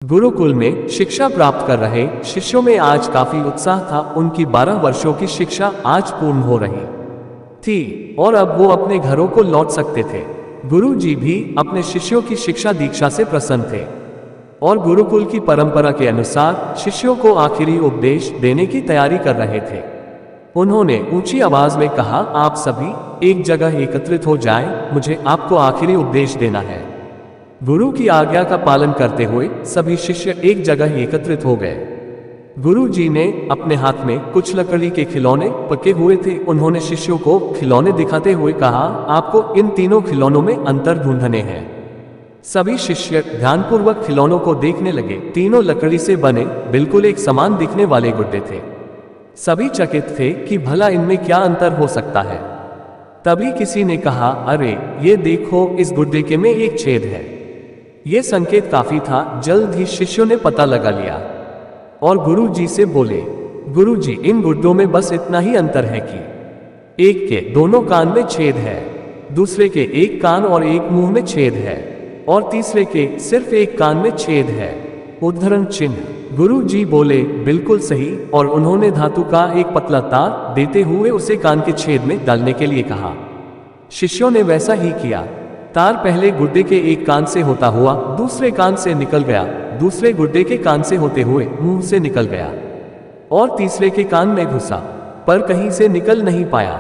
गुरुकुल में शिक्षा प्राप्त कर रहे शिष्यों में आज काफी उत्साह था। उनकी 12 वर्षों की शिक्षा आज पूर्ण हो रही थी और अब वो अपने घरों को लौट सकते थे। गुरु जी भी अपने शिष्यों की शिक्षा दीक्षा से प्रसन्न थे और गुरुकुल की परंपरा के अनुसार शिष्यों को आखिरी उपदेश देने की तैयारी कर रहे थे। उन्होंने ऊंची आवाज में कहा, आप सभी एक जगह एकत्रित हो जाएं, मुझे आपको आखिरी उपदेश देना है। गुरु की आज्ञा का पालन करते हुए सभी शिष्य एक जगह एकत्रित हो गए। गुरु जी ने अपने हाथ में कुछ लकड़ी के खिलौने पके हुए थे। उन्होंने शिष्यों को खिलौने दिखाते हुए कहा, आपको इन तीनों खिलौनों में अंतर ढूंढने हैं। सभी शिष्य ध्यानपूर्वक खिलौनों को देखने लगे। तीनों लकड़ी से बने बिल्कुल एक समान दिखने वाले गुड्डे थे। सभी चकित थे कि भला इनमें क्या अंतर हो सकता है। तभी किसी ने कहा, अरे ये देखो, इस गुड्डे के में एक छेद है। ये संकेत काफी था। जल्द ही शिष्यों ने पता लगा लिया और गुरु जी से बोले, गुरु जी, इन गुड्डों में बस इतना ही अंतर है कि एक के दोनों कान में छेद है, दूसरे के एक कान और एक मुंह में छेद है और तीसरे के सिर्फ एक कान में छेद है। उद्धरण चिन्ह। गुरु जी बोले, बिल्कुल सही, और उन्होंने धातु का एक पतला तार देते हुए उसे कान के छेद में डालने के लिए कहा। शिष्यों ने वैसा ही किया। तार पहले गुड्डे के एक कान से होता हुआ दूसरे कान से निकल गया, दूसरे गुड्डे के कान से होते हुए मुंह से निकल गया और तीसरे के कान में घुसा, पर कहीं से निकल नहीं पाया।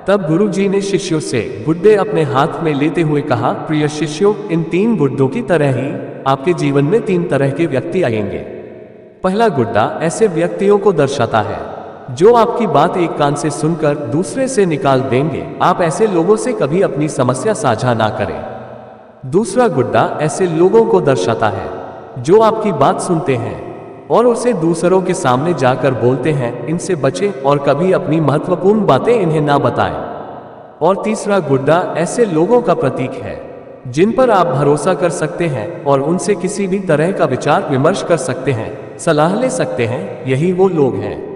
तब गुरु जी ने शिष्यों से गुड्डे अपने हाथ में लेते हुए कहा, प्रिय शिष्यों, इन 3 गुड्डों की तरह ही आपके जीवन में 3 तरह के व्यक्ति आएंगे। पहला गुड्डा ऐसे व्यक्तियों को दर्शाता है जो आपकी बात एक कान से सुनकर दूसरे से निकाल देंगे। आप ऐसे लोगों से कभी अपनी समस्या साझा ना करें। दूसरा गुड्डा ऐसे लोगों को दर्शाता है जो आपकी बात सुनते हैं और उसे दूसरों के सामने जाकर बोलते हैं, इनसे बचें और कभी अपनी महत्वपूर्ण बातें इन्हें ना बताएं। और तीसरा गुड्डा ऐसे लोगों का प्रतीक है जिन पर आप भरोसा कर सकते हैं और उनसे किसी भी तरह का विचार विमर्श कर सकते हैं, सलाह ले सकते हैं। यही वो लोग हैं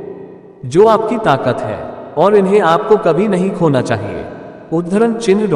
जो आपकी ताकत है और इन्हें आपको कभी नहीं खोना चाहिए। उद्धरण चिन्ह।